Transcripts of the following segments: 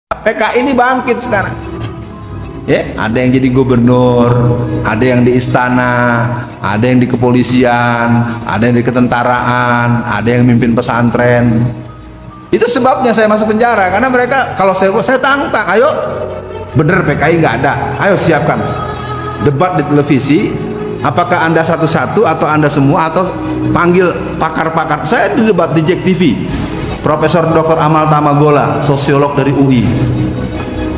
PKI ini bangkit sekarang. Ya, ada yang jadi gubernur, ada yang di istana, ada yang di kepolisian, ada yang di ketentaraan, ada yang mimpin pesantren. Itu sebabnya saya masuk penjara, karena mereka kalau saya tantang, ayo bener PKI nggak ada, ayo siapkan debat di televisi, apakah Anda satu-satu atau Anda semua, atau panggil pakar-pakar. Saya di debat di JEK TV, Profesor Dr. Amal Tamagola, sosiolog dari UI.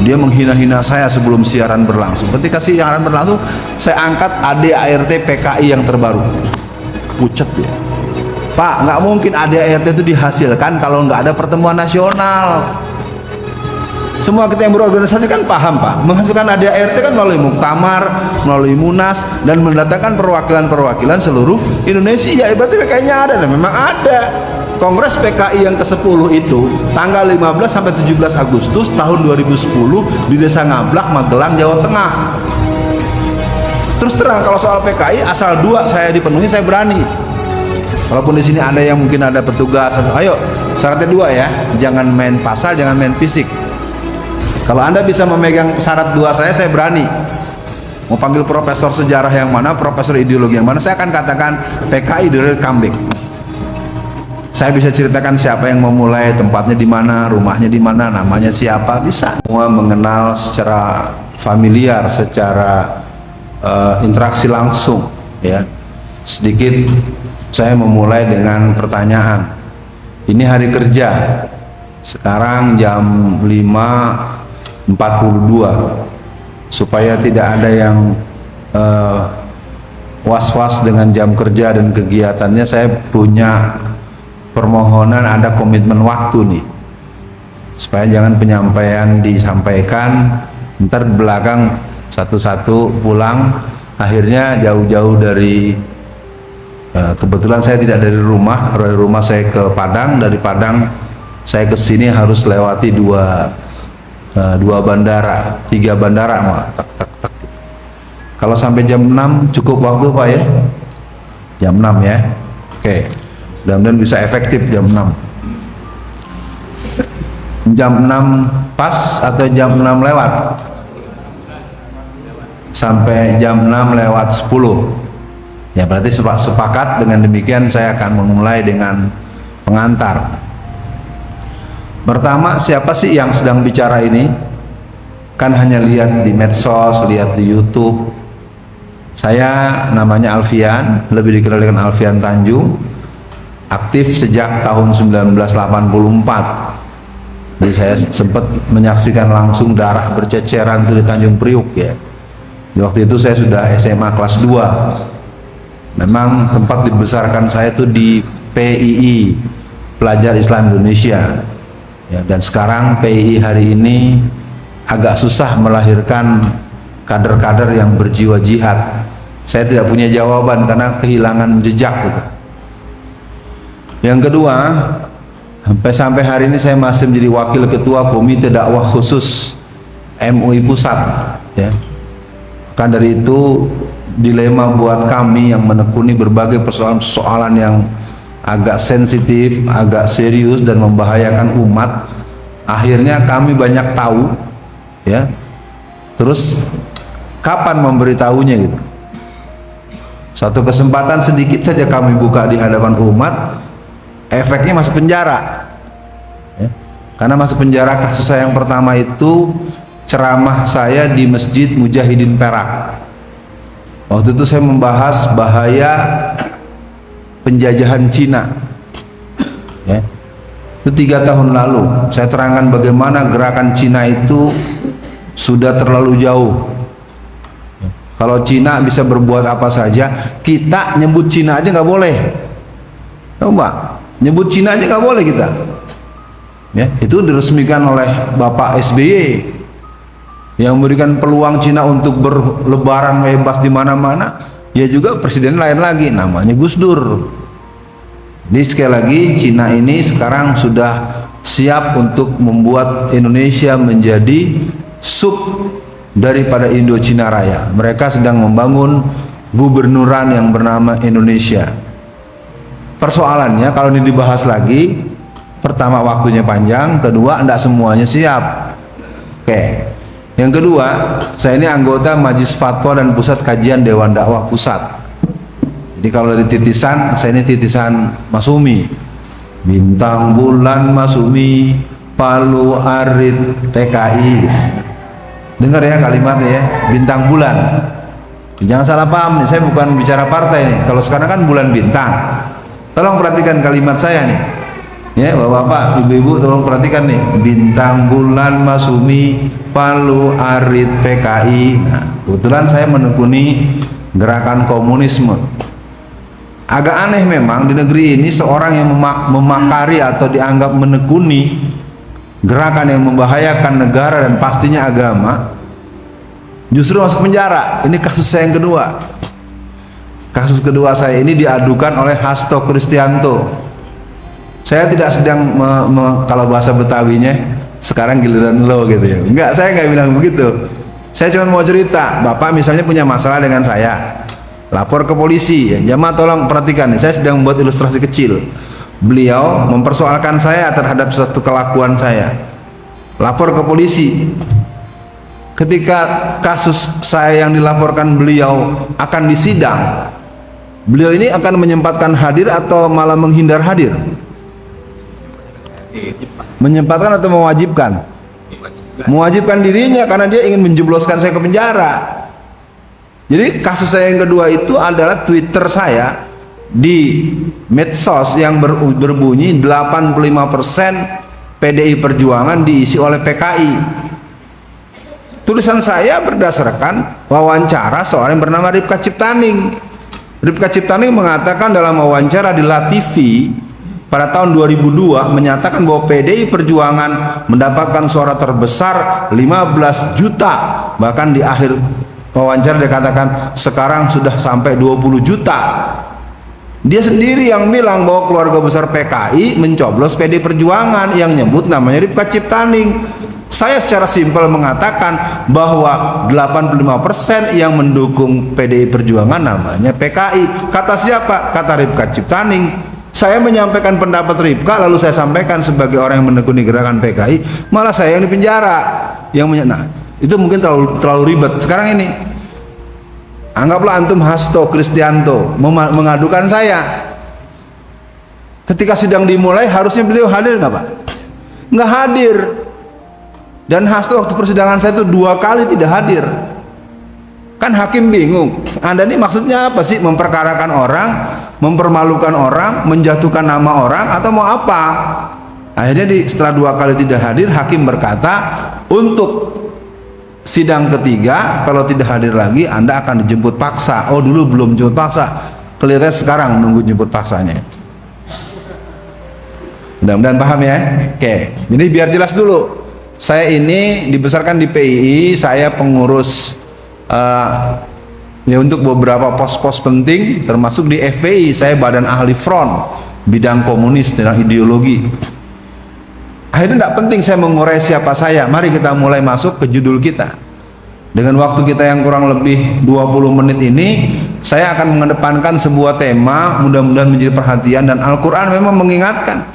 Dia menghina-hina saya sebelum siaran berlangsung. Ketika siaran berlangsung, saya angkat ADART PKI yang terbaru. Pucet dia. Pak, nggak mungkin ADART itu dihasilkan kalau nggak ada pertemuan nasional. Semua kita yang berorganisasi kan paham, Pak. Menghasilkan ADART kan melalui muktamar, melalui munas, dan mendatangkan perwakilan-perwakilan seluruh Indonesia. Ya, berarti PKI-nya ada, dan memang ada. Kongres PKI yang ke-10 itu tanggal 15 sampai 17 Agustus tahun 2010 di Desa Ngablak, Magelang, Jawa Tengah. Terus terang, kalau soal PKI asal 2 saya dipenuhi, saya berani. Walaupun di sini ada yang mungkin ada petugas, ayo syaratnya 2 ya, jangan main pasal, jangan main fisik. Kalau Anda bisa memegang syarat 2 saya berani. Mau panggil profesor sejarah yang mana, profesor ideologi yang mana, saya akan katakan PKI the real comeback. Saya bisa ceritakan siapa yang memulai, tempatnya di mana, rumahnya di mana, namanya siapa, bisa. Semua mengenal secara familiar, secara interaksi langsung, ya. Sedikit saya memulai dengan pertanyaan. Ini hari kerja, sekarang jam 5.42, supaya tidak ada yang was-was dengan jam kerja dan kegiatannya, saya punya permohonan ada komitmen waktu nih, supaya jangan penyampaian disampaikan ntar belakang satu-satu pulang, akhirnya jauh-jauh dari kebetulan saya tidak dari rumah saya ke Padang, dari Padang saya ke sini harus lewati dua bandara, 3 bandara mah, tak. Kalau sampai jam 6 cukup waktu, Pak, ya? Jam 6 ya, oke. Mudah-mudahan bisa efektif jam 6. Jam 6 pas atau jam 6 lewat? Sampai jam 6 lewat 10. Ya, berarti sepakat. Dengan demikian saya akan memulai dengan pengantar. Pertama, siapa sih yang sedang bicara ini? Kan hanya lihat di medsos, lihat di YouTube. Saya namanya Alfian, lebih dikenal dengan Alfian Tanjung. Aktif sejak tahun 1984. Jadi saya sempat menyaksikan langsung darah berceceran di Tanjung Priuk, ya. Di waktu itu saya sudah SMA kelas 2. Memang tempat dibesarkan saya itu di PII, Pelajar Islam Indonesia, ya. Dan sekarang PII hari ini agak susah melahirkan kader-kader yang berjiwa jihad. Saya tidak punya jawaban karena kehilangan jejak gitu. Yang kedua, sampai hari ini saya masih menjadi wakil ketua Komite Dakwah Khusus MUI Pusat, ya. Kan dari itu dilema buat kami yang menekuni berbagai persoalan-persoalan yang agak sensitif, agak serius dan membahayakan umat. Akhirnya kami banyak tahu, ya. Terus kapan memberitahunya gitu? Satu kesempatan sedikit saja kami buka di hadapan umat, efeknya masuk penjara, ya. Karena masuk penjara kasus saya yang pertama itu ceramah saya di Masjid Mujahidin Perak. Waktu itu saya membahas bahaya penjajahan Cina, ya. Itu 3 tahun lalu saya terangkan bagaimana gerakan Cina itu sudah terlalu jauh. Kalau Cina bisa berbuat apa saja, kita nyebut Cina aja nggak boleh. Coba nyebut Cina aja nggak boleh kita, ya. Itu diresmikan oleh Bapak SBY yang memberikan peluang Cina untuk berlebaran bebas di mana-mana. Ya juga presiden lain lagi, namanya Gus Dur. Jadi sekali lagi, Cina ini sekarang sudah siap untuk membuat Indonesia menjadi sub daripada Indo-Cina Raya. Mereka sedang membangun gubernuran yang bernama Indonesia. Persoalannya kalau ini dibahas lagi, pertama waktunya panjang, kedua tidak semuanya siap. Oke. Yang kedua, saya ini anggota Majelis Fatwa dan Pusat Kajian Dewan Dakwah Pusat. Jadi kalau dari titisan, saya ini titisan Masumi. Bintang bulan Masumi, Palu Arit PKI. Dengar ya kalimatnya ya, bintang bulan. Jangan salah paham nih, saya bukan bicara partai nih. Kalau sekarang kan bulan bintang. Tolong perhatikan kalimat saya nih. Ya, Bapak-bapak, Ibu-ibu tolong perhatikan nih. Bintang bulan Masumi, Palu Arit PKI. Nah, kebetulan saya menekuni gerakan komunisme. Agak aneh memang di negeri ini seorang yang memakari atau dianggap menekuni gerakan yang membahayakan negara dan pastinya agama justru masuk penjara. Ini kasus saya yang kedua. Kasus kedua saya ini diadukan oleh Hasto Kristianto. Saya tidak sedang kalau bahasa Betawinya sekarang giliran lo gitu ya. Enggak, saya nggak bilang begitu. Saya cuma mau cerita, Bapak misalnya punya masalah dengan saya, lapor ke polisi ya. Jamaah tolong perhatikan, saya sedang membuat ilustrasi kecil. Beliau mempersoalkan saya terhadap suatu kelakuan saya, lapor ke polisi. Ketika kasus saya yang dilaporkan beliau akan disidang, beliau ini akan menyempatkan hadir atau malah menghindar hadir? Menyempatkan atau mewajibkan? Mewajibkan dirinya karena dia ingin menjebloskan saya ke penjara. Jadi kasus saya yang kedua itu adalah Twitter saya di medsos yang berbunyi 85% PDI Perjuangan diisi oleh PKI. Tulisan saya berdasarkan wawancara seorang yang bernama Ripka Ciptaning. Ripka Ciptaning mengatakan dalam wawancara di LaTV pada tahun 2002 menyatakan bahwa PDI Perjuangan mendapatkan suara terbesar 15 juta. Bahkan di akhir wawancara dia katakan sekarang sudah sampai 20 juta. Dia sendiri yang bilang bahwa keluarga besar PKI mencoblos PDI Perjuangan, yang nyebut namanya Ripka Ciptaning. Saya secara simpel mengatakan bahwa 85% yang mendukung PDI Perjuangan namanya PKI. Kata siapa? Kata Ripka Ciptaning. Saya menyampaikan pendapat Ripka, lalu saya sampaikan sebagai orang yang menekuni gerakan PKI, malah saya yang dipenjara. Nah, itu mungkin terlalu ribet. Sekarang ini, anggaplah antum Hasto Kristianto mengadukan saya. Ketika sidang dimulai, harusnya beliau hadir nggak Pak? Nggak hadir. Dan Hasto waktu persidangan saya itu 2 kali tidak hadir. Kan hakim bingung, Anda ini maksudnya apa sih? Memperkarakan orang, mempermalukan orang, menjatuhkan nama orang, atau mau apa? Akhirnya setelah 2 kali tidak hadir, hakim berkata, untuk sidang ketiga kalau tidak hadir lagi Anda akan dijemput paksa. Oh, dulu belum jemput paksa, kelihatannya sekarang nunggu jemput paksanya. Mudah-mudahan paham ya. Oke, jadi biar jelas dulu, saya ini dibesarkan di PII, saya pengurus ya untuk beberapa pos-pos penting, termasuk di FPI saya badan ahli front bidang komunis dan ideologi. Akhirnya tidak penting saya mengurai siapa saya. Mari kita mulai masuk ke judul kita. Dengan waktu kita yang kurang lebih 20 menit ini, saya akan mengedepankan sebuah tema, mudah-mudahan menjadi perhatian. Dan Al-Quran memang mengingatkan.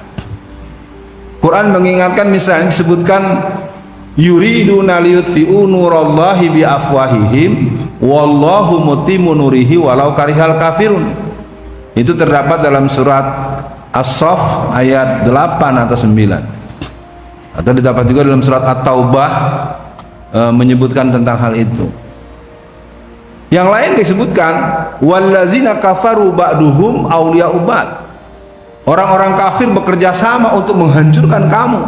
Quran mengingatkan, misalnya disebutkan yuriduna liyutfi'u nurallahi bi afwahihim wallahu mutimmu nurihi walau karihal kafirun. Itu terdapat dalam surat As-Saff ayat 8 atau 9. Atau didapat juga dalam surat At-Taubah menyebutkan tentang hal itu. Yang lain disebutkan wallazina kafaru ba'duhum awliya'u ba'd. Orang-orang kafir bekerja sama untuk menghancurkan kamu.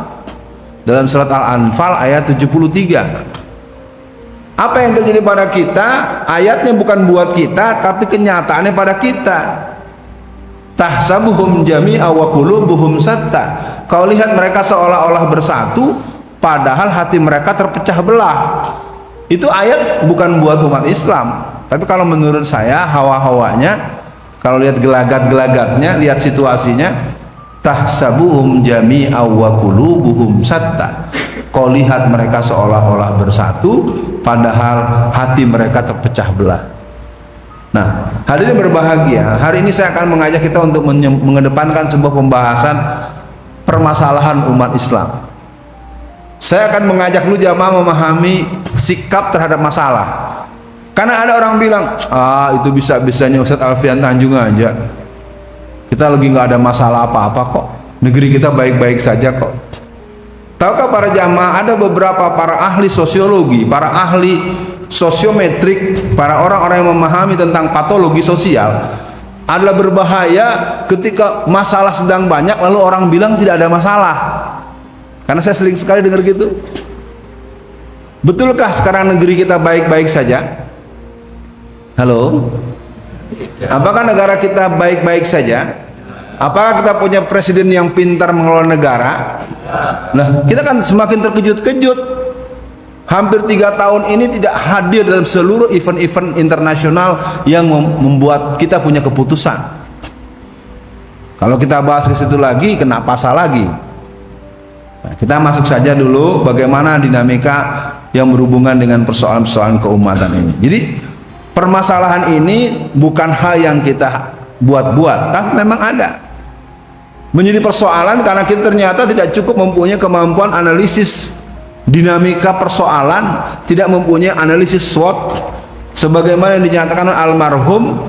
Dalam surat Al-Anfal ayat 73. Apa yang terjadi pada kita? Ayatnya bukan buat kita, tapi kenyataannya pada kita. Tahsabuhum jami'a wa qulubuhum satta. Kau lihat mereka seolah-olah bersatu, padahal hati mereka terpecah belah. Itu ayat bukan buat umat Islam, tapi kalau menurut saya hawa-hawanya, kalau lihat gelagat-gelagatnya, lihat situasinya, tahsabuhum jami'a wa qulubuhum satta. Kau lihat mereka seolah-olah bersatu, padahal hati mereka terpecah belah. Nah, hadirin berbahagia, hari ini saya akan mengajak kita untuk mengedepankan sebuah pembahasan permasalahan umat Islam. Saya akan mengajak lu jamaah memahami sikap terhadap masalah. Karena ada orang bilang, itu bisa-bisanya Ustadz Alfian Tanjung aja. Kita lagi nggak ada masalah apa-apa kok. Negeri kita baik-baik saja kok. Tahukah para jamaah, ada beberapa para ahli sosiologi, para ahli sosiometrik, para orang-orang yang memahami tentang patologi sosial, adalah berbahaya ketika masalah sedang banyak lalu orang bilang tidak ada masalah. Karena saya sering sekali dengar gitu. Betulkah sekarang negeri kita baik-baik saja? Halo? Apakah negara kita baik-baik saja? Apakah kita punya presiden yang pintar mengelola negara? Nah, kita kan semakin terkejut-kejut. Hampir 3 tahun ini tidak hadir dalam seluruh event-event internasional yang membuat kita punya keputusan. Kalau kita bahas ke situ lagi, kena pasal lagi. Nah, kita masuk saja dulu bagaimana dinamika yang berhubungan dengan persoalan-persoalan keumatan ini. Jadi permasalahan ini bukan hal yang kita buat-buat, tapi memang ada. Menjadi persoalan karena kita ternyata tidak cukup mempunyai kemampuan analisis dinamika persoalan, tidak mempunyai analisis SWOT sebagaimana yang dinyatakan almarhum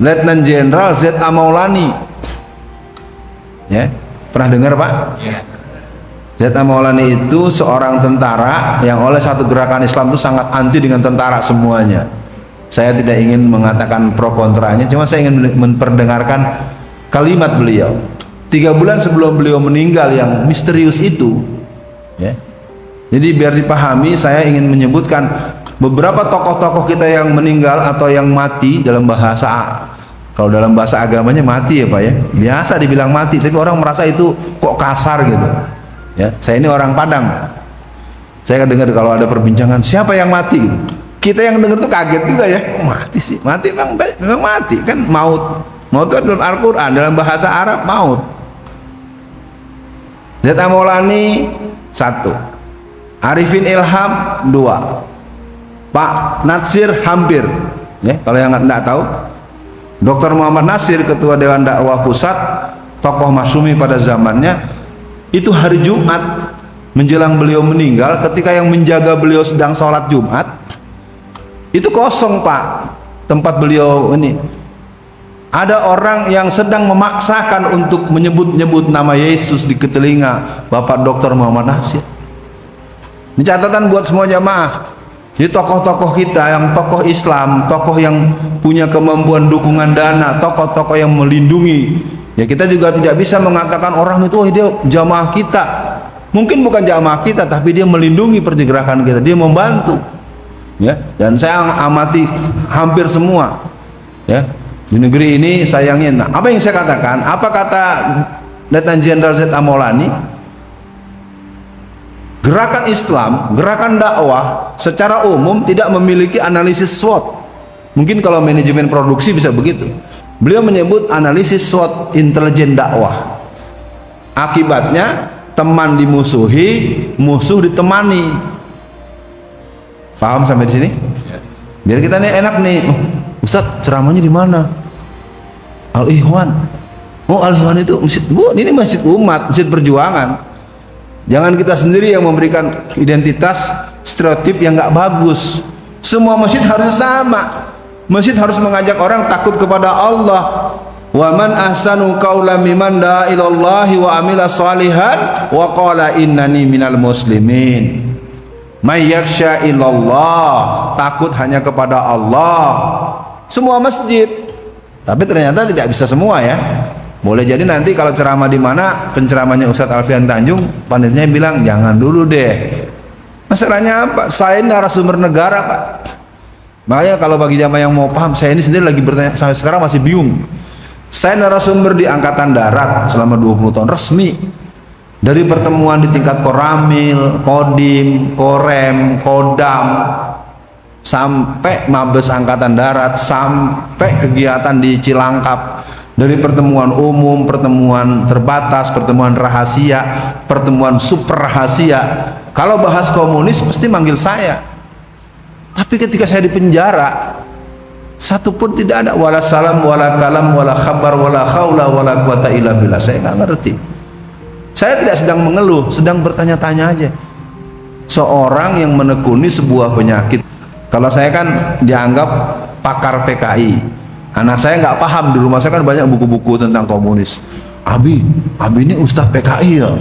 Letnan Jenderal Z.A. Maulani. Ya, pernah dengar Pak? Z.A. Maulani itu seorang tentara yang oleh satu gerakan Islam itu sangat anti dengan tentara semuanya. Saya tidak ingin mengatakan pro kontranya, cuma saya ingin memperdengarkan kalimat beliau 3 bulan sebelum beliau meninggal yang misterius itu, ya. Jadi biar dipahami, saya ingin menyebutkan beberapa tokoh-tokoh kita yang meninggal atau yang mati dalam bahasa, kalau dalam bahasa agamanya mati ya Pak ya, biasa dibilang mati, tapi orang merasa itu kok kasar gitu ya. Saya ini orang Padang, saya dengar kalau ada perbincangan siapa yang mati gitu, kita yang dengar tuh kaget juga ya, kok mati sih? Mati memang mati kan, maut itu dalam Al-Quran, dalam bahasa Arab maut. Z.A. Maulani 1, Arifin Ilham 2, Pak Natsir hampir ya, kalau yang nggak tahu, Dr. Muhammad Nasir, Ketua Dewan Dakwah Pusat, tokoh masyumi pada zamannya, itu hari Jumat menjelang beliau meninggal, ketika yang menjaga beliau sedang sholat Jumat itu kosong Pak, tempat beliau ini. Ada orang yang sedang memaksakan untuk menyebut-nyebut nama Yesus di telinga Bapak Dr. Muhammad Nasir. Ini catatan buat semua jamaah. Jadi tokoh-tokoh kita yang tokoh Islam, tokoh yang punya kemampuan dukungan dana, tokoh-tokoh yang melindungi, ya kita juga tidak bisa mengatakan orang itu, oh dia jamaah kita. Mungkin bukan jamaah kita, tapi dia melindungi pergerakan kita, dia membantu. Ya, dan saya amati hampir semua ya di negeri ini sayangnya. Nah, apa yang saya katakan, apa kata Letnan Jenderal Z.A. Maulani, gerakan Islam, gerakan dakwah secara umum tidak memiliki analisis SWOT. Mungkin kalau manajemen produksi bisa begitu. Beliau menyebut analisis SWOT intelijen dakwah. Akibatnya teman dimusuhi, musuh ditemani. Paham sampai di sini? Biar kita nih enak nih. Ustadz ceramahnya di mana? Al-Ikhwan. Oh, Al-Ikhwan itu masjid. Bu, ini masjid umat, masjid perjuangan. Jangan kita sendiri yang memberikan identitas stereotip yang nggak bagus. Semua masjid harus sama. Masjid harus mengajak orang takut kepada Allah. Wa man ahsanu qaulan mimman da'a ilallahi wa amila shalihan wa qala innani minal muslimin. May yakhsha illallah, takut hanya kepada Allah. Semua masjid. Tapi ternyata tidak bisa semua ya. Boleh jadi nanti kalau ceramah di mana penceramahnya Ustadz Alfian Tanjung, panitnya bilang jangan dulu deh. Masalahnya apa? Saya narasumber negara Pak. Makanya kalau bagi jamaah yang mau paham, saya ini sendiri lagi bertanya sampai sekarang masih bingung. Saya narasumber di Angkatan Darat selama 20 tahun resmi. Dari pertemuan di tingkat Koramil, Kodim, Korem, Kodam, sampai Mabes Angkatan Darat, sampai kegiatan di Cilangkap, dari pertemuan umum, pertemuan terbatas, pertemuan rahasia, pertemuan super rahasia. Kalau bahas komunis pasti manggil saya. Tapi ketika saya di penjara, satu pun tidak ada wala salam, wala kalam, wala khabar, wala khawla, wala quwata illa billah. Saya nggak ngerti. Saya tidak sedang mengeluh, sedang bertanya-tanya aja. Seorang yang menekuni sebuah penyakit, kalau saya kan dianggap pakar PKI, anak saya nggak paham, di rumah saya kan banyak buku-buku tentang komunis. Abi ini Ustadz PKI ya.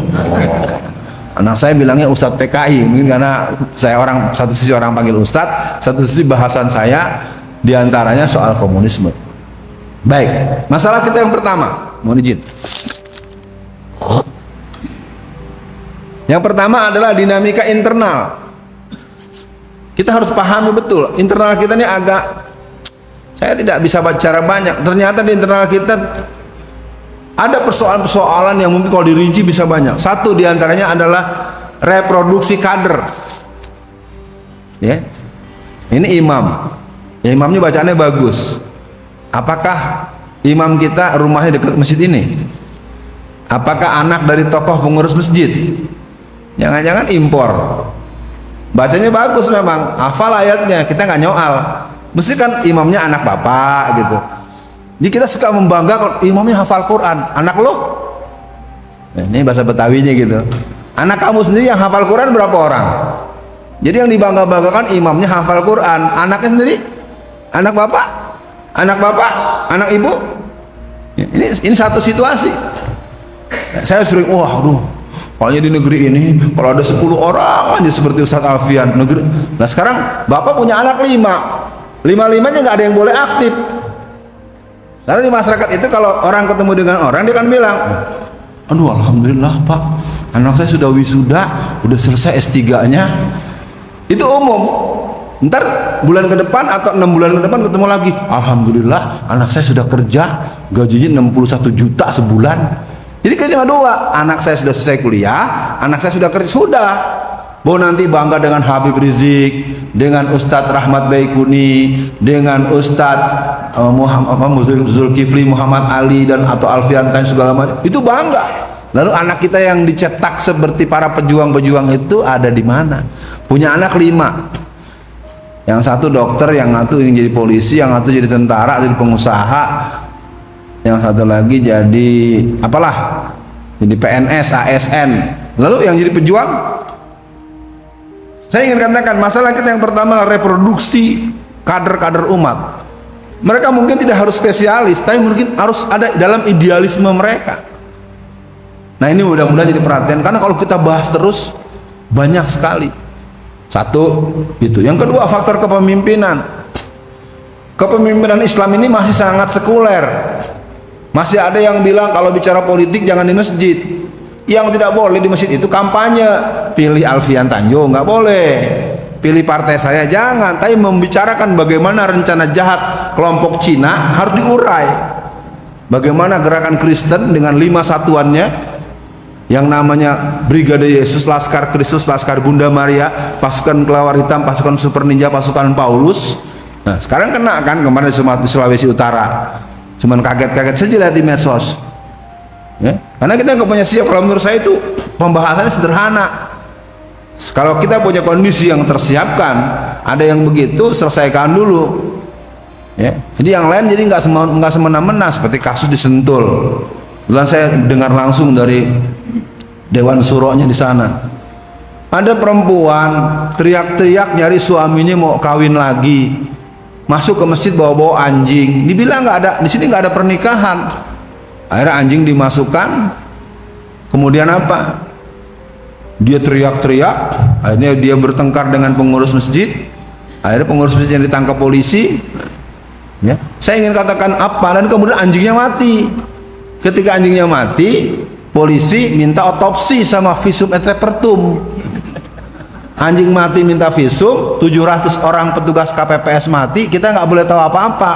Anak saya bilangnya Ustadz PKI, mungkin karena saya satu sisi orang panggil Ustadz, satu sisi bahasan saya diantaranya soal komunisme. Baik, masalah kita yang pertama, mohon izin. Yang pertama adalah dinamika internal. Kita harus pahami betul, internal kita ini saya tidak bisa bicara banyak. Ternyata di internal kita ada persoalan-persoalan yang mungkin kalau dirinci bisa banyak. Satu diantaranya adalah reproduksi kader. Ya, ini imam. Ya, imamnya bacaannya bagus. Apakah imam kita rumahnya dekat masjid ini? Apakah anak dari tokoh pengurus masjid? Jangan-jangan impor. Bacanya bagus memang, hafal ayatnya, kita nggak nyoal. Mesti kan imamnya anak bapak gitu. Jadi kita suka membanggakan imamnya hafal Quran. Anak lo? Nah, ini bahasa Betawinya gitu. Anak kamu sendiri yang hafal Quran berapa orang? Jadi yang dibangga-banggakan imamnya hafal Quran. Anaknya sendiri? Anak bapak? Anak bapak? Anak ibu? Ini satu situasi. Nah, saya sering, pokoknya di negeri ini kalau ada 10 orang aja seperti Ustadz Alfian negeri. Nah sekarang bapak punya anak 5, 5-5-nya nggak ada yang boleh aktif. Karena di masyarakat itu kalau orang ketemu dengan orang dia kan bilang, aduh alhamdulillah pak, anak saya sudah wisuda, udah selesai S3-nya. Itu umum. Ntar bulan ke depan atau 6 bulan ke depan ketemu lagi, alhamdulillah anak saya sudah kerja, gajinya 61 juta sebulan. Jadi cuma 2, anak saya sudah selesai kuliah, anak saya sudah kerja, sudah. Bahwa nanti bangga dengan Habib Rizik, dengan Ustadz Rahmat Baikuni, dengan Ustadz Zulkifli Muhammad Ali dan atau Alfian Tan segala macam, itu bangga. Lalu anak kita yang dicetak seperti para pejuang-pejuang itu ada di mana? Punya anak 5, yang satu dokter, yang satu ingin jadi polisi, yang satu jadi tentara, jadi pengusaha, yang satu lagi jadi apalah, jadi PNS, ASN. Lalu yang jadi pejuang, saya ingin katakan masalah kita yang pertama adalah reproduksi kader-kader umat. Mereka mungkin tidak harus spesialis, tapi mungkin harus ada dalam idealisme mereka. Nah ini mudah-mudahan jadi perhatian, karena kalau kita bahas terus banyak sekali. Satu itu. Yang kedua faktor kepemimpinan. Kepemimpinan Islam ini masih sangat sekuler. Masih ada yang bilang kalau bicara politik jangan di masjid. Yang tidak boleh di masjid itu kampanye, pilih Alfian Tanjung nggak boleh, pilih partai saya jangan, tapi membicarakan bagaimana rencana jahat kelompok Cina harus diurai, bagaimana gerakan Kristen dengan 5 satuannya yang namanya Brigade Yesus, Laskar Kristus, Laskar Bunda Maria, pasukan Kelawar Hitam, pasukan Super Ninja, pasukan Paulus. Nah sekarang kena kan, kemarin di Sulawesi Utara cuman kaget-kaget saja lihat di medsos ya? Karena kita nggak punya siap. Kalau menurut saya itu pembahasannya sederhana. Kalau kita punya kondisi yang tersiapkan, ada yang begitu, selesaikan dulu ya. Jadi yang lain jadi nggak semena-mena seperti kasus di Sentul. Bulan saya dengar langsung dari Dewan Suronya di sana, ada perempuan teriak-teriak nyari suaminya mau kawin lagi, masuk ke masjid bawa-bawa anjing, dibilang nggak ada di sini, nggak ada pernikahan. Akhirnya anjing dimasukkan, kemudian apa? Dia teriak-teriak, akhirnya dia bertengkar dengan pengurus masjid, akhirnya pengurus masjid yang ditangkap polisi. Ya, saya ingin katakan apa? Dan kemudian anjingnya mati. Ketika anjingnya mati, polisi minta otopsi sama visum et repertum. Anjing mati minta visum, 700 orang petugas KPPS mati, kita nggak boleh tahu apa-apa.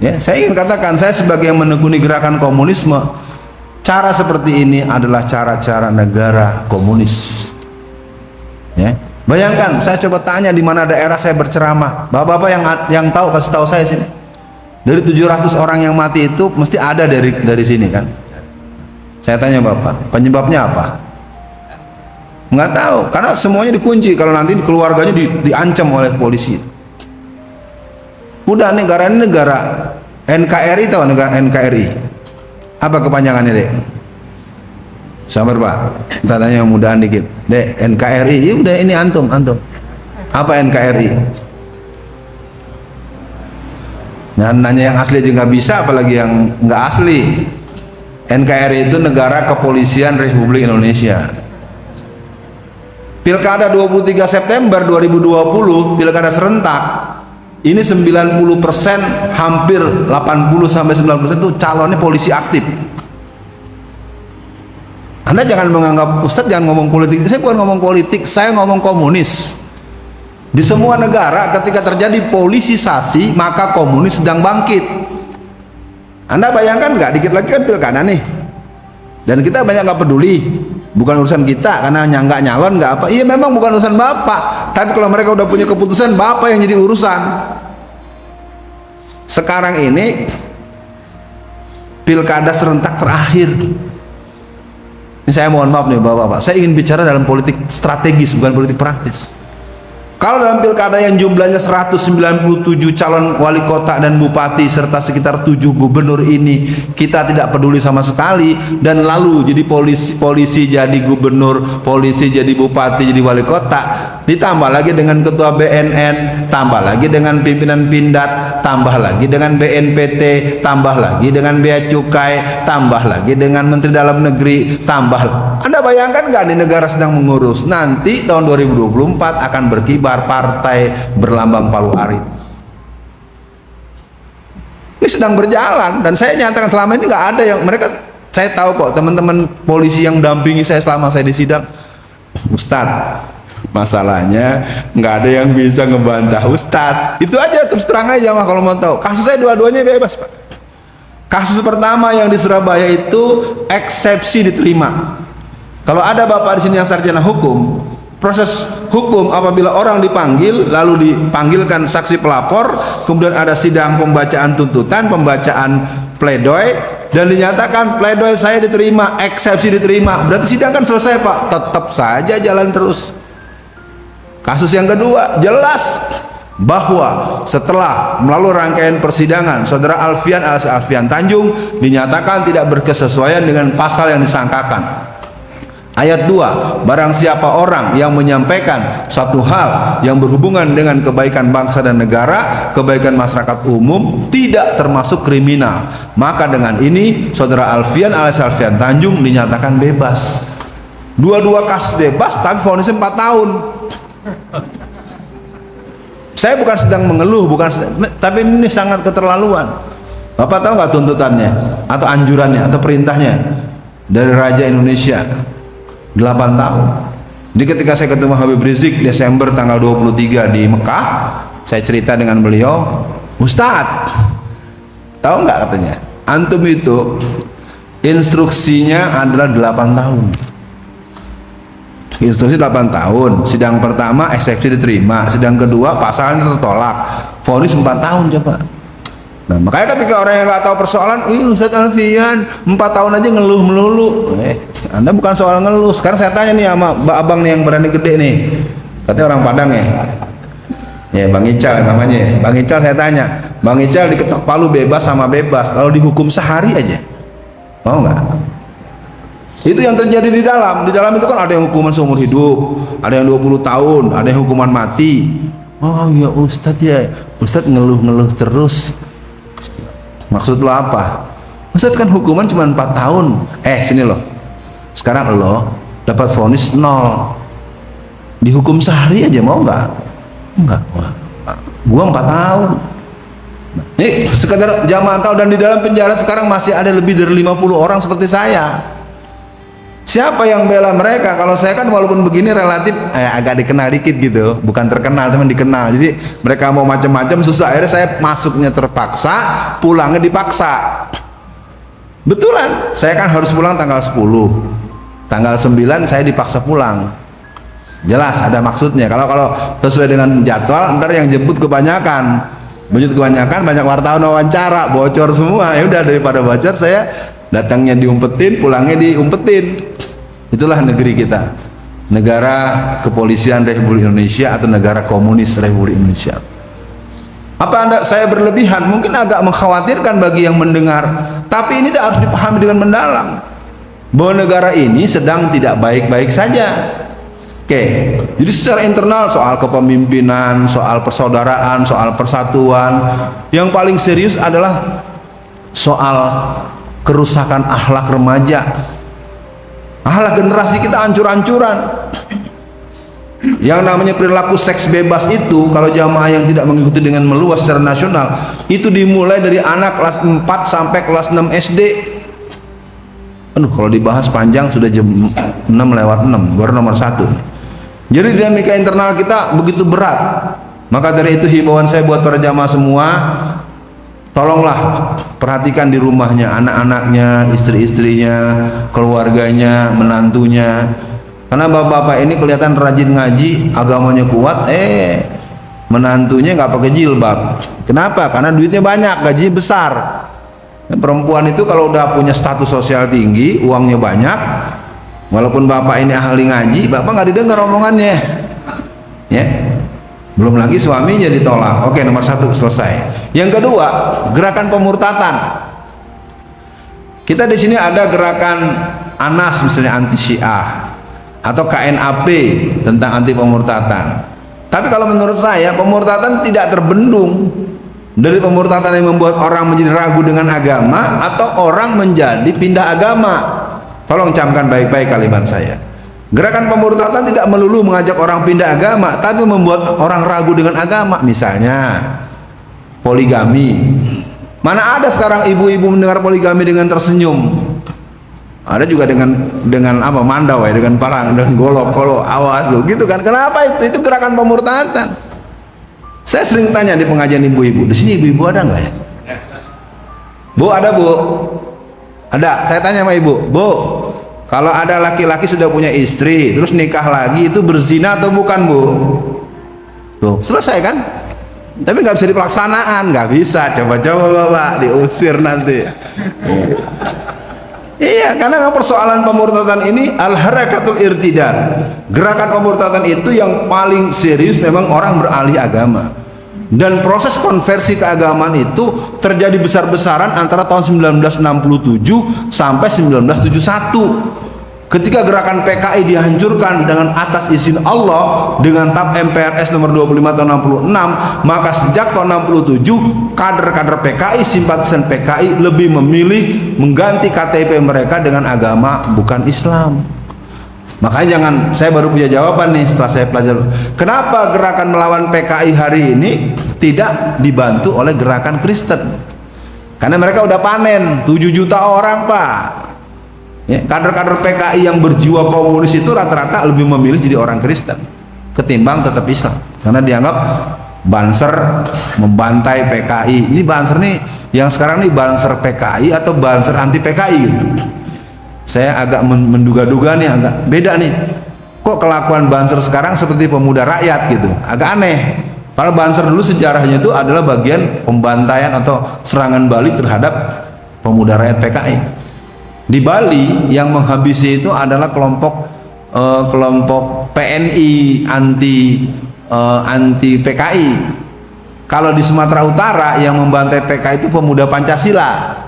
Ya, saya ingin katakan, saya sebagai yang menekuni gerakan komunisme, cara seperti ini adalah cara-cara negara komunis. Ya, bayangkan, saya coba tanya di mana daerah saya berceramah, bapak-bapak yang tahu kasih tahu saya sini. Dari 700 orang yang mati itu mesti ada dari sini kan? Saya tanya bapak, penyebabnya apa? Nggak tahu, karena semuanya dikunci. Kalau nanti keluarganya diancam oleh polisi. Udah, negara ini negara NKRI, tahu negara NKRI? Apa kepanjangannya dek? Sabar Pak, kita tanya yang mudahan dikit. Dek, NKRI, ya udah ini antum. Apa NKRI? Nah, nanya yang asli aja nggak bisa, apalagi yang nggak asli. NKRI itu Negara Kepolisian Republik Indonesia. Pilkada 23 September 2020, pilkada serentak, ini 90%, hampir 80-90% itu calonnya polisi aktif. Anda jangan menganggap Ustadz jangan ngomong politik. Saya bukan ngomong politik, saya ngomong komunis. Di semua negara ketika terjadi politisasi, maka komunis sedang bangkit. Anda bayangkan nggak, dikit lagi kan pilkada nih, dan kita banyak nggak peduli, bukan urusan kita karena nggak nyalon nggak apa. Iya memang bukan urusan bapak, tapi kalau mereka udah punya keputusan, bapak yang jadi urusan. Sekarang ini pilkada serentak terakhir. Ini saya mohon maaf nih bapak-bapak, saya ingin bicara dalam politik strategis, bukan politik praktis. Kalau dalam pilkada yang jumlahnya 197 calon wali kota dan bupati serta sekitar 7 gubernur ini kita tidak peduli sama sekali, dan lalu jadi polisi jadi gubernur, polisi jadi bupati, jadi wali kota, ditambah lagi dengan ketua BNN, tambah lagi dengan pimpinan Pindad, tambah lagi dengan BNPT, tambah lagi dengan bea cukai, tambah lagi dengan menteri dalam negeri, tambah. Anda bayangkan nggak, di negara sedang mengurus, nanti tahun 2024 akan berkibar partai berlambang palu arit. Ini sedang berjalan, dan saya nyatakan selama ini nggak ada yang mereka, saya tahu kok teman-teman polisi yang dampingi saya selama saya di sidang, Ustadz, masalahnya nggak ada yang bisa ngebantah Ustadz. Itu aja, terus terang aja mah kalau mau tahu. Kasus saya dua-duanya bebas Pak. Kasus pertama yang di Surabaya itu eksepsi diterima. Kalau ada bapak di sini yang sarjana hukum, proses hukum apabila orang dipanggil lalu dipanggilkan saksi pelapor, kemudian ada sidang pembacaan tuntutan, pembacaan pledoi, dan dinyatakan pledoi saya diterima, eksepsi diterima, berarti sidang kan selesai Pak. Tetap saja jalan terus. Kasus yang kedua jelas bahwa setelah melalui rangkaian persidangan saudara Alfian Tanjung dinyatakan tidak berkesesuaian dengan pasal yang disangkakan. Ayat 2, barang siapa orang yang menyampaikan satu hal yang berhubungan dengan kebaikan bangsa dan negara, kebaikan masyarakat umum, tidak termasuk kriminal, maka dengan ini saudara Alfian Tanjung dinyatakan bebas. Dua-dua kasus bebas, tapi vonisnya 4 tahun. Saya bukan sedang mengeluh, tapi ini sangat keterlaluan. Bapak tahu nggak tuntutannya, atau anjurannya, atau perintahnya dari Raja Indonesia? 8 tahun. Jadi ketika saya ketemu Habib Rizik Desember tanggal 23 di Mekah, saya cerita dengan beliau, Ustadz, tahu nggak katanya, antum itu instruksinya adalah 8 tahun. Instruksi 8 tahun, sidang pertama eksepsi diterima, sidang kedua pasalnya tertolak, vonis 4 tahun coba. Nah makanya ketika orang yang nggak tahu persoalan, Ustadz Alfian 4 tahun aja ngeluh melulu. Anda bukan soal ngeluh. Sekarang saya tanya nih sama Mbak Abang nih yang berani gede nih, katanya orang Padang ya, ya Bang Ical namanya. Bang Ical, saya tanya, Bang Ical diketok palu bebas sama bebas, lalu dihukum sehari aja, mau nggak? Itu yang terjadi di dalam. Di dalam itu kan ada yang hukuman seumur hidup, ada yang 20 tahun, ada yang hukuman mati. Oh ya Ustadz ya, Ustadz ngeluh-ngeluh terus. Maksud lo apa? Ustadz kan hukuman cuma 4 tahun. Sini loh. Sekarang lo dapat vonis 0. Dihukum sehari aja, mau nggak? Enggak. Gua 4 tahun. Nah, ini sekedar jamaah tahu, dan di dalam penjara sekarang masih ada lebih dari 50 orang seperti saya. Siapa yang bela mereka? Kalau saya kan walaupun begini relatif agak dikenal dikit gitu, bukan terkenal teman dikenal. Jadi mereka mau macam-macam susah, akhirnya saya masuknya terpaksa, pulangnya dipaksa. Betulan, saya kan harus pulang tanggal 10, tanggal 9 saya dipaksa pulang. Jelas ada maksudnya. Kalau sesuai dengan jadwal, ntar yang jemput kebanyakan, banyak wartawan wawancara, bocor semua. Ya udah, daripada bocor saya datangnya diumpetin, pulangnya diumpetin. Itulah negeri kita, negara kepolisian Republik Indonesia atau negara komunis Republik Indonesia. Apa saya berlebihan? Mungkin agak mengkhawatirkan bagi yang mendengar, tapi ini harus dipahami dengan mendalam. bahwa negara ini sedang tidak baik-baik saja. Oke, jadi secara internal soal kepemimpinan, soal persaudaraan, soal persatuan, yang paling serius adalah soal kerusakan akhlak remaja. Akhlak generasi kita hancur-hancuran. Yang namanya perilaku seks bebas itu, kalau jamaah yang tidak mengikuti dengan meluas secara nasional, itu dimulai dari anak kelas 4 sampai kelas 6 SD. Aduh, kalau dibahas panjang sudah jam 6:06, baru nomor 1. Jadi dinamika internal kita begitu berat. Maka dari itu himbauan saya buat para jamaah semua, tolonglah perhatikan di rumahnya, anak-anaknya, istri-istrinya, keluarganya, menantunya. Karena bapak-bapak ini kelihatan rajin ngaji, agamanya kuat, menantunya nggak pakai jilbab. Kenapa? Karena duitnya banyak, gajinya besar. Perempuan itu kalau udah punya status sosial tinggi, uangnya banyak, walaupun bapak ini ahli ngaji, bapak nggak didengar omongannya, ya. Belum lagi suaminya ditolak. Oke, nomor 1 selesai. Yang kedua, gerakan pemurtatan. Kita di sini ada gerakan ANAS misalnya, anti Syiah, atau KNAP tentang anti pemurtatan. Tapi kalau menurut saya, pemurtatan tidak terbendung dari pemurtatan yang membuat orang menjadi ragu dengan agama atau orang menjadi pindah agama. Tolong camkan baik-baik kalimat saya. Gerakan pemurtatan tidak melulu mengajak orang pindah agama, tapi membuat orang ragu dengan agama. Misalnya poligami. Mana ada sekarang ibu-ibu mendengar poligami dengan tersenyum? Ada juga dengan apa, mandau ya, dengan parang, dengan golok, awas lo gitu kan. Kenapa itu? Itu gerakan pemurtatan. Saya sering tanya di pengajian ibu-ibu, di sini ibu-ibu ada nggak ya? Bu, ada bu? Ada. Saya tanya sama ibu, bu, kalau ada laki-laki sudah punya istri, terus nikah lagi, itu berzina atau bukan bu? Tuh, selesai kan? Tapi nggak bisa dipelaksanaan, nggak bisa. Coba-coba bapak, diusir nanti. Iya, karena memang persoalan pemurtatan ini al-harakatul irtidad. Gerakan pemurtatan itu yang paling serius memang orang beralih agama. Dan proses konversi keagamaan itu terjadi besar-besaran antara tahun 1967 sampai 1971. Ketika gerakan PKI dihancurkan dengan atas izin Allah dengan TAP MPRS nomor 25 tahun 66, maka sejak tahun 67 kader-kader PKI, simpatisan PKI lebih memilih mengganti KTP mereka dengan agama bukan Islam. Makanya saya baru punya jawaban nih setelah saya pelajari. Kenapa gerakan melawan PKI hari ini tidak dibantu oleh gerakan Kristen? Karena mereka udah panen 7 juta orang, Pak. Ya, kader-kader PKI yang berjiwa komunis itu rata-rata lebih memilih jadi orang Kristen ketimbang tetap Islam, karena dianggap Banser membantai PKI. Ini Banser nih yang sekarang nih, Banser PKI atau Banser anti PKI gitu. Saya agak menduga-duga nih, agak beda nih. Kok kelakuan Banser sekarang seperti pemuda rakyat gitu, agak aneh. Kalau Banser dulu sejarahnya itu adalah bagian pembantaian atau serangan balik terhadap pemuda rakyat PKI. Di Bali yang menghabisi itu adalah kelompok PNI anti PKI. Kalau di Sumatera Utara yang membantai PKI itu pemuda Pancasila.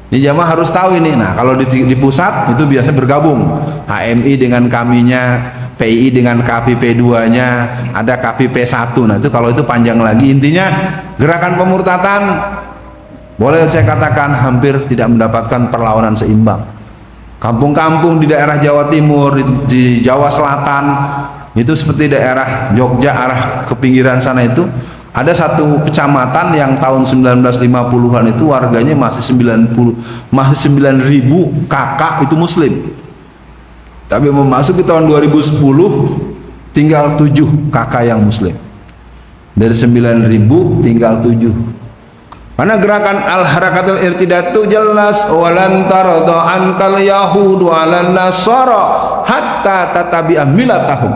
Ini jamaah harus tahu ini. Nah, kalau di pusat itu biasanya bergabung HMI dengan kaminya, PII dengan KPP2-nya, ada KPP1. Nah, itu kalau itu panjang lagi. Intinya gerakan pemurtatan boleh saya katakan hampir tidak mendapatkan perlawanan seimbang. Kampung-kampung di daerah Jawa Timur, di Jawa Selatan, itu seperti daerah Jogja arah ke pinggiran sana itu, ada satu kecamatan yang tahun 1950-an itu warganya masih 9.000 kakak itu Muslim. Tapi memasuki tahun 2010 tinggal 7 kakak yang Muslim. Dari 9.000 tinggal 7. Karena gerakan al-harakatul irtidad itu jelas, walan tarada ankal yahudu alan nasara hatta tatabi'a millatahum.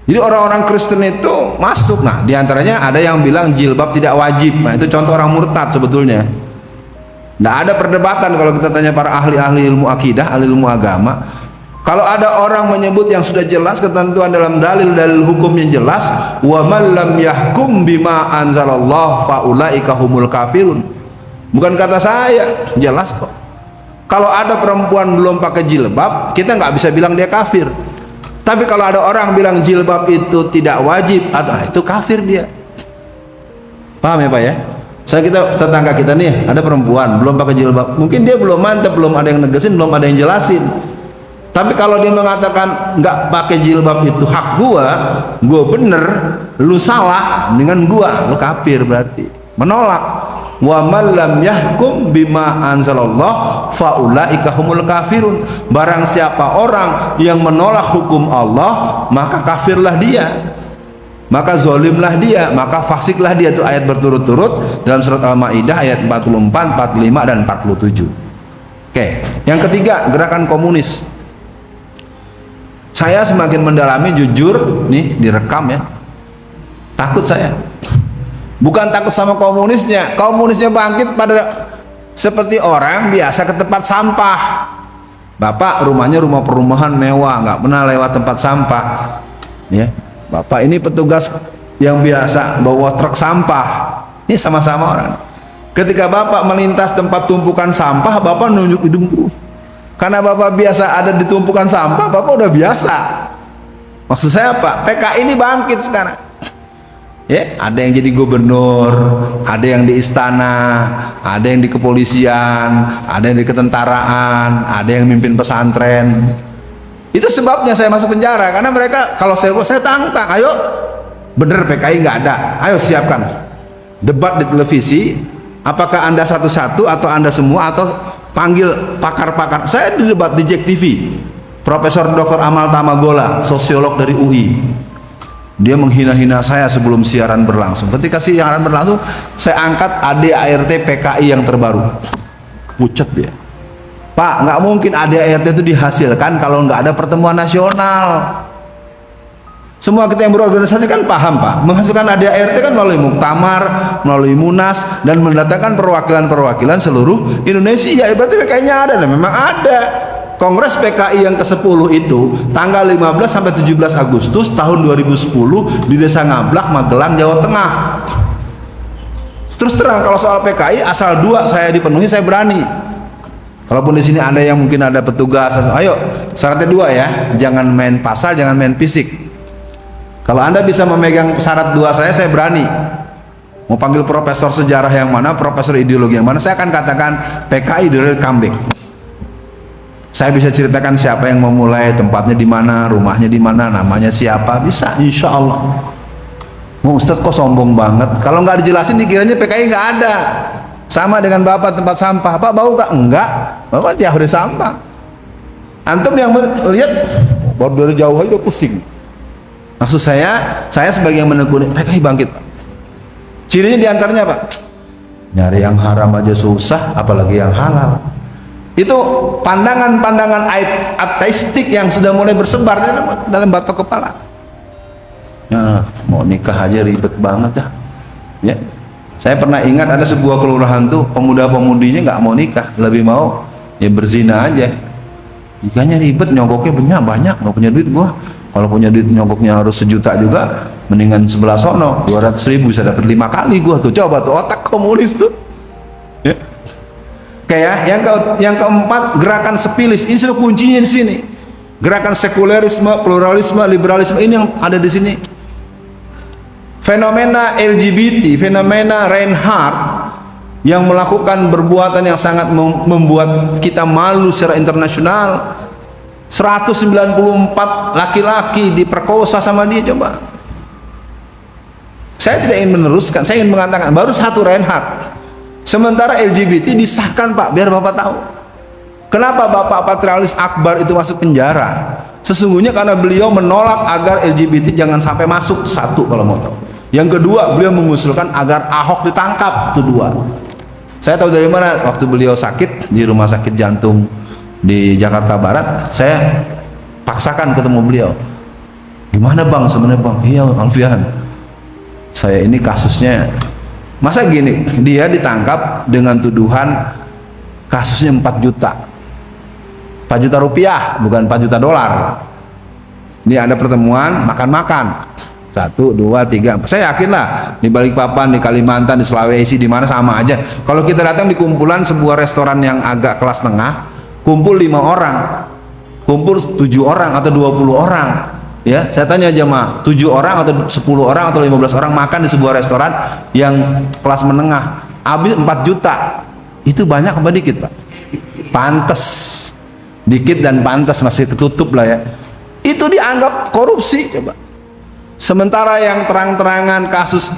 Jadi orang-orang Kristen itu masuk. Nah, diantaranya ada yang bilang jilbab tidak wajib. Nah, itu contoh orang murtad sebetulnya. Tidak ada perdebatan kalau kita tanya para ahli-ahli ilmu akidah, ahli ilmu agama. Kalau ada orang menyebut yang sudah jelas ketentuan dalam dalil-dalil hukum yang jelas, wa man lam yahkum bima anzalallah faulaika humul kafirun. Bukan kata saya, jelas kok. Kalau ada perempuan belum pakai jilbab, kita nggak bisa bilang dia kafir. Tapi kalau ada orang bilang jilbab itu tidak wajib, itu kafir dia. Paham ya Pak ya? Kita tetangga kita nih, ada perempuan belum pakai jilbab, mungkin dia belum mantap, belum ada yang negesin, belum ada yang jelasin. Tapi kalau dia mengatakan nggak pakai jilbab itu hak gua bener, lu salah, dengan gua, lu kafir berarti, menolak. Wa man lam yahkum bima anzalallah faulaika humul kafirun. Barang siapa orang yang menolak hukum Allah, maka kafirlah dia, maka zolimlah dia, maka fasiklah dia. Itu ayat berturut-turut dalam surat Al-Maidah ayat 44, 45 dan 47. Oke, yang ketiga, gerakan komunis. Saya semakin mendalami, jujur nih, direkam ya, takut saya. Bukan takut sama komunisnya bangkit pada seperti orang biasa ke tempat sampah. Bapak rumahnya rumah perumahan mewah, nggak pernah lewat tempat sampah ya. Bapak ini petugas yang biasa bawa truk sampah, ini sama-sama orang. Ketika Bapak melintas tempat tumpukan sampah, Bapak nunjuk hidung, karena Bapak biasa ada di tumpukan sampah, Bapak udah biasa. Maksud saya apa? PKI ini bangkit sekarang ya. Ada yang jadi gubernur, ada yang di istana, ada yang di kepolisian, ada yang di ketentaraan, ada yang mimpin pesantren. Itu sebabnya saya masuk penjara, karena mereka, kalau saya tantang, ayo, bener PKI nggak ada, ayo siapkan debat di televisi, apakah Anda satu-satu atau Anda semua, atau panggil pakar-pakar. Saya di debat di JEK TV, Profesor Dr. Amal Tamagola, sosiolog dari UI, dia menghina-hina saya sebelum siaran berlangsung. Ketika siaran berlangsung, saya angkat ADART PKI yang terbaru, pucet dia. Pak, nggak mungkin ADART itu dihasilkan kalau nggak ada pertemuan nasional. Semua kita yang berorganisasi kan paham Pak, menghasilkan ADART kan melalui muktamar, melalui munas, dan mendatangkan perwakilan-perwakilan seluruh Indonesia. Ya berarti PKI-nya ada, dan memang ada. Kongres PKI yang ke-10 itu tanggal 15 sampai 17 Agustus tahun 2010 di Desa Ngablak, Magelang, Jawa Tengah. Terus terang, kalau soal PKI asal 2 saya dipenuhi, saya berani. Kalaupun di sini ada yang mungkin ada petugas, ayo syaratnya 2 ya, jangan main pasal, jangan main fisik. Kalau Anda bisa memegang syarat 2 saya berani. Mau panggil profesor sejarah yang mana, profesor ideologi yang mana, saya akan katakan PKI the real comeback. Saya bisa ceritakan siapa yang memulai, tempatnya di mana, rumahnya di mana, namanya siapa, bisa, insya Allah. Mau Ustadz kok sombong banget? Kalau nggak dijelasin dikiranya PKI nggak ada. Sama dengan Bapak tempat sampah, Pak bau nggak? Enggak, Bapak tiap hari sampah. Antum yang melihat baru dari jauh aja udah pusing. Maksud saya sebagai yang menekuni PKI bangkit Pak. Cirinya diantaranya Pak, nyari yang haram aja susah, apalagi yang halal. Itu pandangan-pandangan ateistik yang sudah mulai bersebar dalam batok kepala. Ya, mau nikah aja ribet banget dah. Ya, saya pernah ingat ada sebuah kelurahan tuh pemuda-pemudinya nggak mau nikah, lebih mau ya berzina aja. Nikahnya ribet, nyogoknya banyak, nggak punya duit gua. Kalau punya duit nyogoknya harus 1 juta juga, mendingan sebelah sono 200.000 bisa dapat 5 kali gua tuh. Coba tuh otak komunis tuh. Ya. Kayak yang keempat, gerakan sepilis. Ini sudah kuncinya di sini. Gerakan sekulerisme, pluralisme, liberalisme, ini yang ada di sini. Fenomena LGBT, fenomena Reinhardt yang melakukan perbuatan yang sangat membuat kita malu secara internasional. 194 laki-laki diperkosa sama dia, coba. Saya tidak ingin meneruskan, saya ingin mengatakan baru 1 Reinhardt. Sementara LGBT disahkan Pak, biar Bapak tahu. Kenapa Bapak Patrialis Akbar itu masuk penjara? Sesungguhnya karena beliau menolak agar LGBT jangan sampai masuk, 1 kalau mau tahu. Yang kedua, beliau mengusulkan agar Ahok ditangkap, itu 2. Saya tahu dari mana, waktu beliau sakit di rumah sakit jantung di Jakarta Barat, saya paksakan ketemu beliau. Gimana Bang sebenarnya Bang? Iya Alfian, saya ini kasusnya, masa gini, dia ditangkap dengan tuduhan kasusnya 4 juta. 4 juta rupiah, bukan 4 juta dolar. Ini ada pertemuan makan-makan. 1, 2, 3, 4. Saya yakin lah di Balikpapan, di Kalimantan, di Sulawesi, di mana sama aja. Kalau kita datang di kumpulan sebuah restoran yang agak kelas tengah, kumpul 5 orang, kumpul 7 orang atau 20 orang, ya saya tanya jemaah, 7 orang atau 10 orang atau 15 orang makan di sebuah restoran yang kelas menengah, habis 4 juta, itu banyak apa dikit Pak? Pantes, dikit dan pantas, masih ketutup lah ya. Itu dianggap korupsi coba. Sementara yang terang-terangan kasus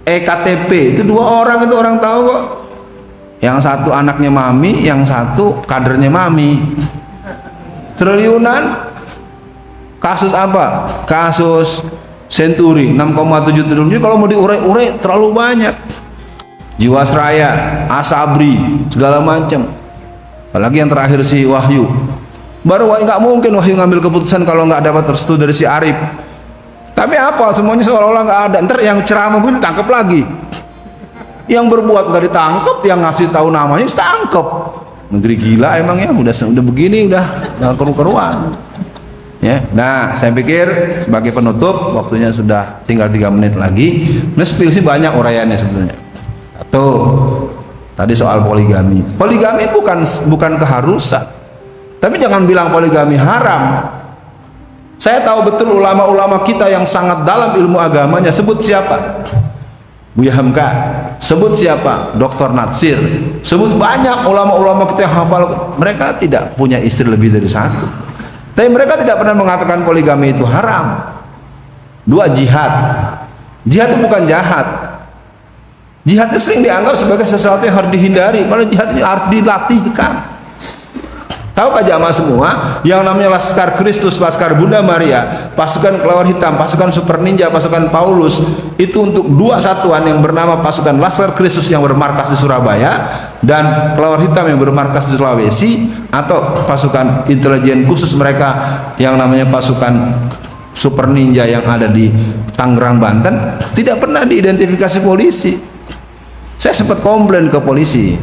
EKTP itu 2 orang, itu orang tahu kok. Yang satu anaknya mami, yang satu kadernya mami. Triliunan. Kasus apa? Kasus Senturi 6,7 triliun. Jadi kalau mau diurai-urai terlalu banyak. Jiwasraya, Asabri, segala macam. Apalagi yang terakhir si Wahyu. Baru nggak mungkin Wahyu ngambil keputusan kalau nggak dapat restu dari si Arif. Tapi apa? Semuanya seolah-olah nggak ada. Ntar yang ceramah pun ditangkap lagi. Yang berbuat nggak ditangkap, yang ngasih tahu namanya ditangkap. Negeri gila emangnya, udah begini udah keru-keruan. Ya, nah saya pikir sebagai penutup, waktunya sudah tinggal 3 menit lagi. Spill sih banyak uraiannya sebetulnya. Tadi soal poligami. Poligami bukan keharusan. Tapi jangan bilang poligami haram. Saya tahu betul ulama-ulama kita yang sangat dalam ilmu agamanya. Sebut siapa? Buya Hamka. Sebut siapa? Dr. Natsir. Sebut banyak ulama-ulama kita yang hafal. Mereka tidak punya istri lebih dari 1. Tapi mereka tidak pernah mengatakan poligami itu haram. 2, jihad. Jihad itu bukan jahat. Jihad itu sering dianggap sebagai sesuatu yang harus dihindari. Kalau jihad ini harus dilatihkan. Tahukah jamaah semua, yang namanya Laskar Kristus, Laskar Bunda Maria, pasukan Kelawar Hitam, pasukan Super Ninja, pasukan Paulus, itu untuk 2 satuan yang bernama pasukan Laskar Kristus yang bermarkas di Surabaya dan Kelawar Hitam yang bermarkas di Sulawesi, atau pasukan intelijen khusus mereka yang namanya pasukan Super Ninja yang ada di Tangerang, Banten, tidak pernah diidentifikasi polisi. Saya sempat komplain ke polisi.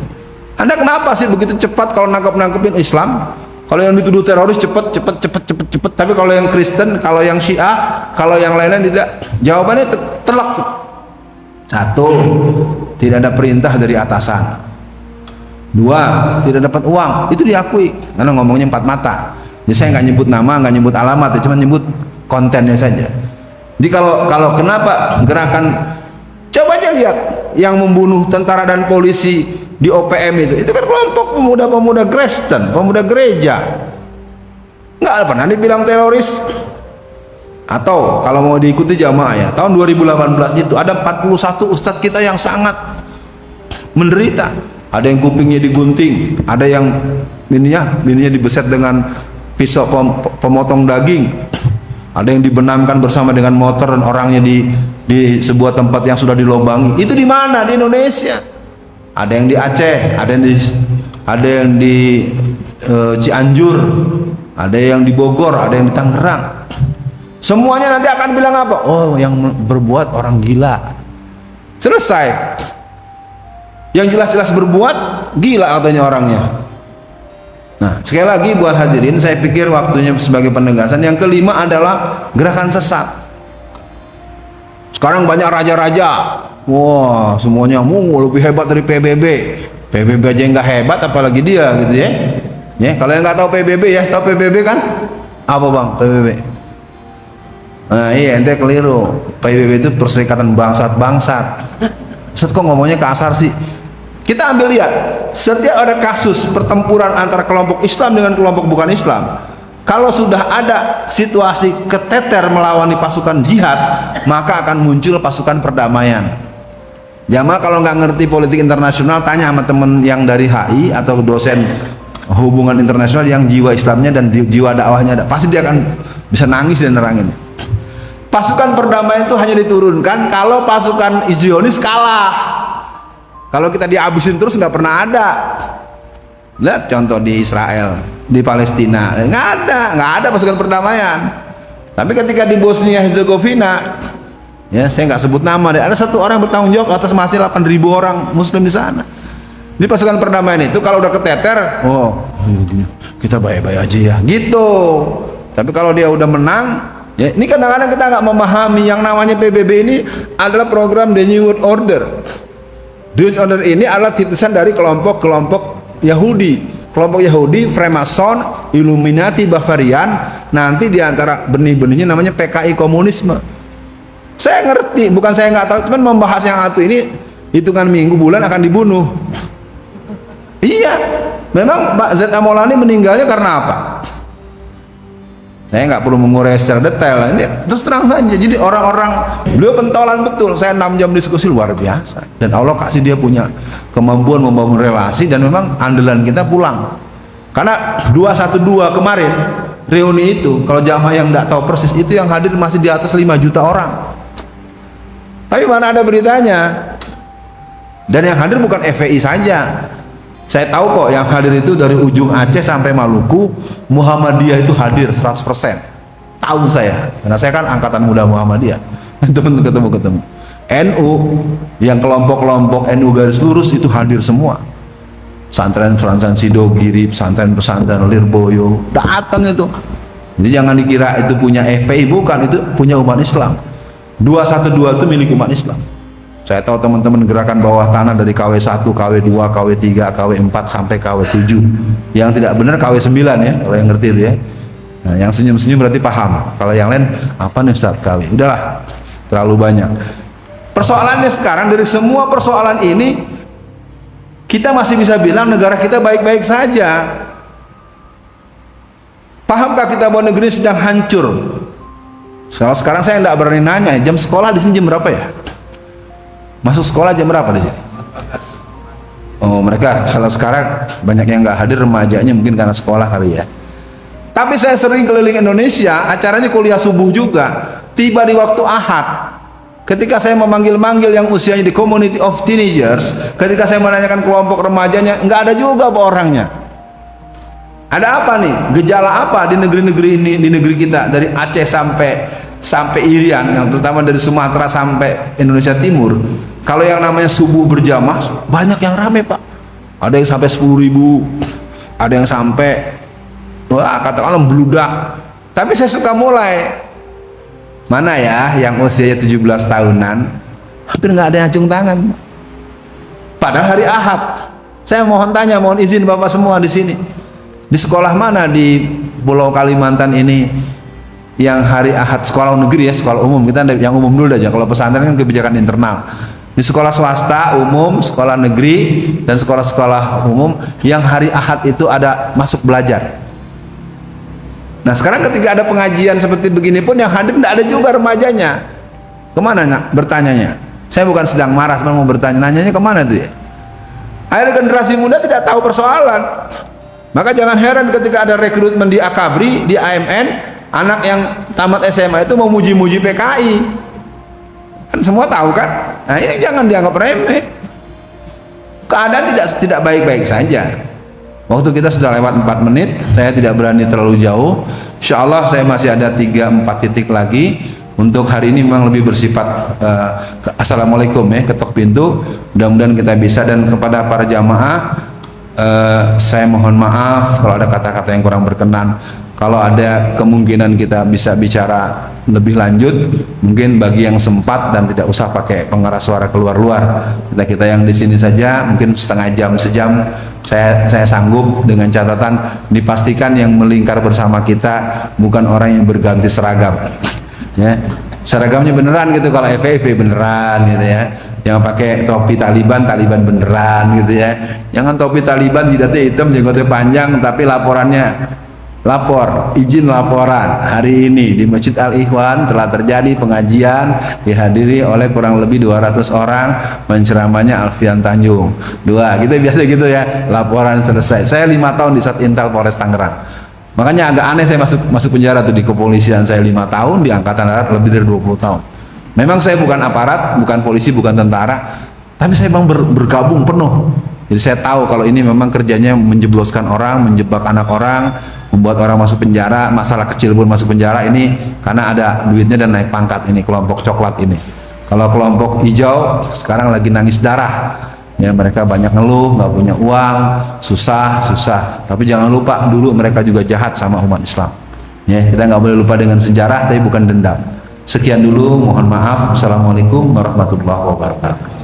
Anda kenapa sih begitu cepat kalau nangkepin Islam? Kalau yang dituduh teroris cepat. Tapi kalau yang Kristen, kalau yang Syiah, kalau yang lain-lain tidak. Jawabannya telak. 1, tidak ada perintah dari atasan. 2, tidak dapat uang. Itu diakui. Karena ngomongnya 4 mata. Jadi saya nggak nyebut nama, nggak nyebut alamat, cuma nyebut kontennya saja. Jadi kalau kenapa gerakan, coba aja lihat yang membunuh tentara dan polisi di OPM itu kan kelompok pemuda-pemuda Kristen, pemuda gereja, nggak pernah dibilang teroris. Atau kalau mau diikuti jamaah ya, tahun 2018 itu ada 41 ustadz kita yang sangat menderita. Ada yang kupingnya digunting, ada yang ininya dibeset dengan pisau pemotong daging, ada yang dibenamkan bersama dengan motor dan orangnya di sebuah tempat yang sudah dilobangi. Itu di mana? Di Indonesia. Ada yang di Aceh, ada yang di Cianjur, ada yang di Bogor, ada yang di Tangerang. Semuanya nanti akan bilang apa? Oh, yang berbuat orang gila. Selesai. Yang jelas-jelas berbuat gila katanya orangnya. Nah, sekali lagi buat hadirin, saya pikir waktunya sebagai penegasan. Yang kelima adalah gerakan sesat. Sekarang banyak raja-raja. Wah, semuanya lebih hebat dari PBB. PBB aja nggak hebat, apalagi dia gitu ya. Ya, kalau yang nggak tahu PBB ya, tahu PBB kan? Apa bang PBB? Nah iya, ente keliru. PBB itu Perserikatan Bangsat-Bangsat. Ustaz kok ngomongnya kasar sih? Kita ambil lihat, setiap ada kasus pertempuran antara kelompok Islam dengan kelompok bukan Islam, kalau sudah ada situasi keteter melawan pasukan jihad, maka akan muncul pasukan perdamaian. Jamaah kalau nggak ngerti politik internasional, tanya sama temen yang dari HI atau dosen hubungan internasional yang jiwa Islamnya dan jiwa dakwahnya ada, pasti dia akan bisa nangis dan nerangin. Pasukan perdamaian itu hanya diturunkan kalau pasukan Zionis kalah. Kalau kita dihabisin terus nggak pernah ada. Lihat contoh di Israel, di Palestina, nggak ada pasukan perdamaian. Tapi ketika di Bosnia Herzegovina, ya saya nggak sebut nama deh, ada 1 orang bertanggung jawab atas mati 8.000 orang Muslim di sana. Di pasukan perdamaian itu kalau udah keteter, kita baik-baik aja ya, gitu. Tapi kalau dia udah menang, ya ini kadang-kadang kita nggak memahami yang namanya PBB ini adalah program The New World Order. The New World Order ini adalah titisan dari kelompok-kelompok Yahudi. kelompok Yahudi, Freemason, Illuminati, Bavarian, nanti diantara benih-benihnya namanya PKI komunisme. Saya ngerti, bukan saya nggak tahu, cuman membahas yang satu ini hitungan minggu bulan akan dibunuh. Iya, memang Pak Z. Maulani meninggalnya karena apa? Saya nggak perlu mengurai secara detail. Ini terus terang saja. Jadi orang-orang, beliau pentolan betul. Saya 6 jam diskusi luar biasa. Dan Allah kasih dia punya kemampuan membangun relasi, dan memang andalan kita pulang. Karena 212 kemarin reuni itu, kalau jamaah yang nggak tahu persis itu yang hadir masih di atas 5 juta orang. Tapi mana ada beritanya? Dan yang hadir bukan FPI saja. Saya tahu kok yang hadir itu dari ujung Aceh sampai Maluku. Muhammadiyah itu hadir 100%. Tahu saya, karena saya kan angkatan muda Muhammadiyah. Teman ketemu. NU, yang kelompok-kelompok NU garis lurus itu hadir semua. Pesantren Sidogiri, pesantren Lirboyo, datang itu. Jadi jangan dikira itu punya FPI, bukan, itu punya umat Islam. 212 itu milik umat Islam. Saya tahu teman-teman gerakan bawah tanah dari KW1, KW2, KW3, KW4 sampai KW7. Yang tidak benar KW9 ya, kalau yang ngerti itu ya. Nah, yang senyum-senyum berarti paham. Kalau yang lain, apa nih Ustaz KW? Udahlah, terlalu banyak. Persoalannya sekarang, dari semua persoalan ini, kita masih bisa bilang negara kita baik-baik saja. Pahamkah kita bahwa negeri sedang hancur? Sekarang saya tidak berani nanya, jam sekolah di sini jam berapa ya? Masuk sekolah jam berapa di sini? Oh, mereka kalau sekarang banyak yang nggak hadir, remajanya mungkin karena sekolah kali ya. Tapi saya sering keliling Indonesia, acaranya kuliah subuh juga. Tiba di waktu Ahad, ketika saya memanggil-manggil yang usianya di community of teenagers, ketika saya menanyakan kelompok remajanya, nggak ada juga apa orangnya. Ada apa nih? Gejala apa di negeri-negeri ini, di negeri kita, dari Aceh sampai Irian, yang terutama dari Sumatera sampai Indonesia Timur? Kalau yang namanya subuh berjamaah, banyak yang rame Pak. Ada yang sampai 10.000, ada yang sampai, wah, katakanlah beludak. Tapi saya suka mulai, mana ya yang usianya 17 tahunan, hampir nggak ada yang acung tangan. Padahal hari Ahad. Saya mohon tanya, mohon izin Bapak semua di sini, di sekolah mana di Pulau Kalimantan ini yang hari Ahad, sekolah negeri ya, sekolah umum, kita yang umum dulu aja. Kalau pesantren kan kebijakan internal. Di sekolah swasta umum, sekolah negeri, dan sekolah-sekolah umum yang hari Ahad itu ada masuk belajar. Nah sekarang ketika ada pengajian seperti begini pun yang hadir tidak ada juga remajanya. Kemana nak bertanyanya? Saya bukan sedang marah, cuma mau bertanya, nanyanya kemana tuh ya? Akhirnya generasi muda tidak tahu persoalan. Maka jangan heran ketika ada rekrutmen di Akabri, di AMN, anak yang tamat SMA itu mau muji-muji PKI. Kan semua tahu kan? Nah ini jangan dianggap remeh. Keadaan tidak baik-baik saja. Waktu kita sudah lewat 4 menit, saya tidak berani terlalu jauh. Insya Allah saya masih ada 3-4 titik lagi. Untuk hari ini memang lebih bersifat assalamualaikum ya, ketok pintu. Mudah-mudahan kita bisa. Dan kepada para jamaah, saya mohon maaf kalau ada kata-kata yang kurang berkenan. Kalau ada kemungkinan kita bisa bicara lebih lanjut, mungkin bagi yang sempat dan tidak usah pakai pengeras suara keluar-luar, kita yang di sini saja mungkin setengah jam, sejam, saya sanggup, dengan catatan dipastikan yang melingkar bersama kita bukan orang yang berganti seragam ya, seragamnya beneran gitu. Kalau FPI beneran gitu ya, yang pakai topi Taliban beneran gitu ya. Jangan topi Taliban jidatnya hitam, jenggotnya panjang, tapi laporannya lapor, izin laporan. Hari ini di Masjid Al-Ikhwan telah terjadi pengajian dihadiri oleh kurang lebih 200 orang, penceramahnya Alfian Tanjung. Gitu biasa gitu ya, laporan selesai. Saya 5 tahun di Satintel Polres Tangerang. Makanya agak aneh saya masuk penjara tuh di kepolisian. Saya 5 tahun, di Angkatan Darat lebih dari 20 tahun. Memang saya bukan aparat, bukan polisi, bukan tentara, tapi saya memang bergabung penuh. Jadi saya tahu kalau ini memang kerjanya menjebloskan orang, menjebak anak orang, membuat orang masuk penjara. Masalah kecil pun masuk penjara ini karena ada duitnya dan naik pangkat. Ini kelompok coklat ini. Kalau kelompok hijau sekarang lagi nangis darah. Ya, mereka banyak ngeluh, nggak punya uang, susah. Tapi jangan lupa dulu mereka juga jahat sama umat Islam. Ya, kita nggak boleh lupa dengan sejarah, tapi bukan dendam. Sekian dulu, mohon maaf. Assalamualaikum warahmatullahi wabarakatuh.